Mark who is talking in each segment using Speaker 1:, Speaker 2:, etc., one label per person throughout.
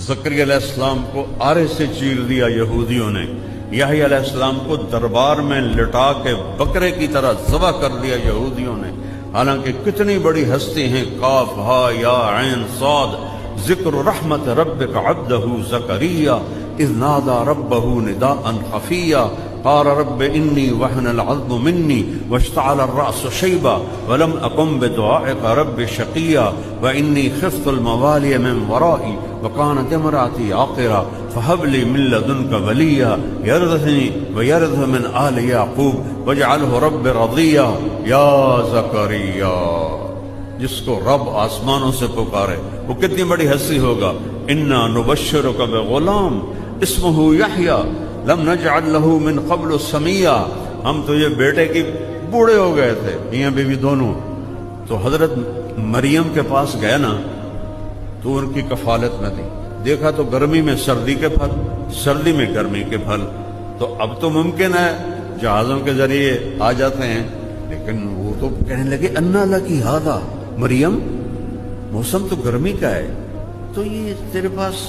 Speaker 1: زکریا علیہ السلام کو آرے سے چیر دیا یہودیوں نے، یحییٰ علیہ السلام کو دربار میں لٹا کے بکرے کی طرح ذبح کر دیا یہودیوں نے، حالانکہ کتنی بڑی ہستی ہیں، قاف ہا یا عین صاد، ذکر رحمت ربک عبدہ زکریا اذ نادى ربه نداء خفيا قال رب إني وهن العظم مني واشتعل الرأس شيبا ولم أقم بدعائك رب شقيا وإني خفت الموالي من ورائي وكانت امرأتي عاقرا فهب لي من لدنك وليا يرثني ويرث من آل يعقوب واجعله رب رضيا يا زكريا. جس کو رب آسمانوں سے پکارے وہ کتنی بڑی ہستی ہوگا. انا نبشرک بغلام اسمہ یحییٰ لم نجعل له من قبل سمیا. ہم تو یہ بیٹے کی بوڑھے ہو گئے تھے، میاں بیوی دونوں. تو حضرت مریم کے پاس گیا نا تو ان کی کفالت نہ دی. دیکھا تو گرمی میں سردی کے پھل، سردی میں گرمی کے پھل. تو اب تو ممکن ہے جہازوں کے ذریعے آ جاتے ہیں، لیکن وہ تو کہنے لگے انا لکی ھذا مریم، موسم تو گرمی کا ہے، تو یہ تیرے پاس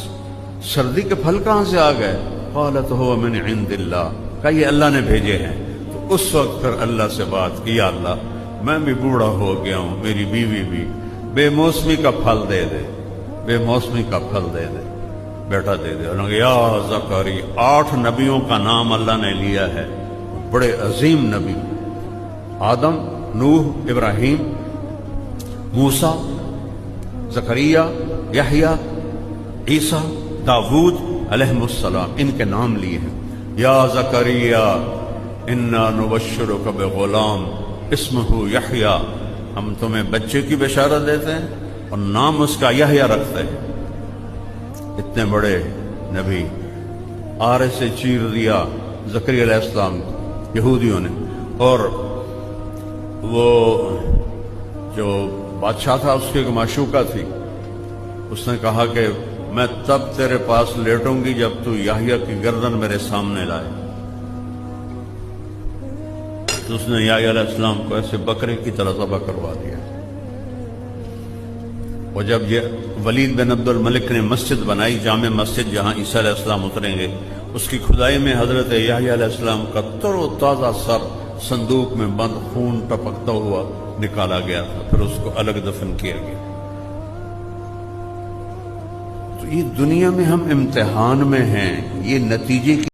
Speaker 1: سردی کے پھل کہاں سے آ گئے؟ قالت هو من عند اللہ، کہ یہ اللہ نے بھیجے ہیں. تو اس وقت پھر اللہ سے بات کی، یا اللہ میں بھی بوڑھا ہو گیا ہوں، میری بیوی بھی، بے موسمی کا پھل دے دے، بے موسمی کا پھل دے دے، بیٹا دے دے. اور یا زکریا، 8 نبیوں کا نام اللہ نے لیا ہے، بڑے عظیم نبی، آدم، نوح، ابراہیم، موسیٰ، زکریا، یحییٰ، عیسیٰ، داود علیہ السلام، ان کے نام لیے ہیں. یا زکریا انا نبشرک بغلام اسمہ یحییٰ، ہم تمہیں بچے کی بشارت دیتے ہیں اور نام اس کا یحییٰ رکھتے ہیں. اتنے بڑے نبی آرے سے چیر دیا زکریا علیہ السلام یہودیوں نے. اور وہ جو بادشاہ تھا اس کی ایک معشوقہ تھی، اس نے کہا کہ میں تب تیرے پاس لیٹوں گی جب تو یحییٰ کی گردن میرے سامنے لائے. تو اس نے یحییٰ علیہ السلام کو ایسے بکرے کی طرح ذبح کروا دیا. اور جب یہ ولید بن عبد الملک نے مسجد بنائی، جامع مسجد جہاں عیسیٰ علیہ السلام اتریں گے، اس کی کھدائی میں حضرت یحییٰ علیہ السلام کا تر و تازہ سر صندوق میں بند خون ٹپکتا ہوا نکالا گیا تھا، پھر اس کو الگ دفن کیا گیا. تو یہ دنیا میں ہم امتحان میں ہیں، یہ نتیجے کی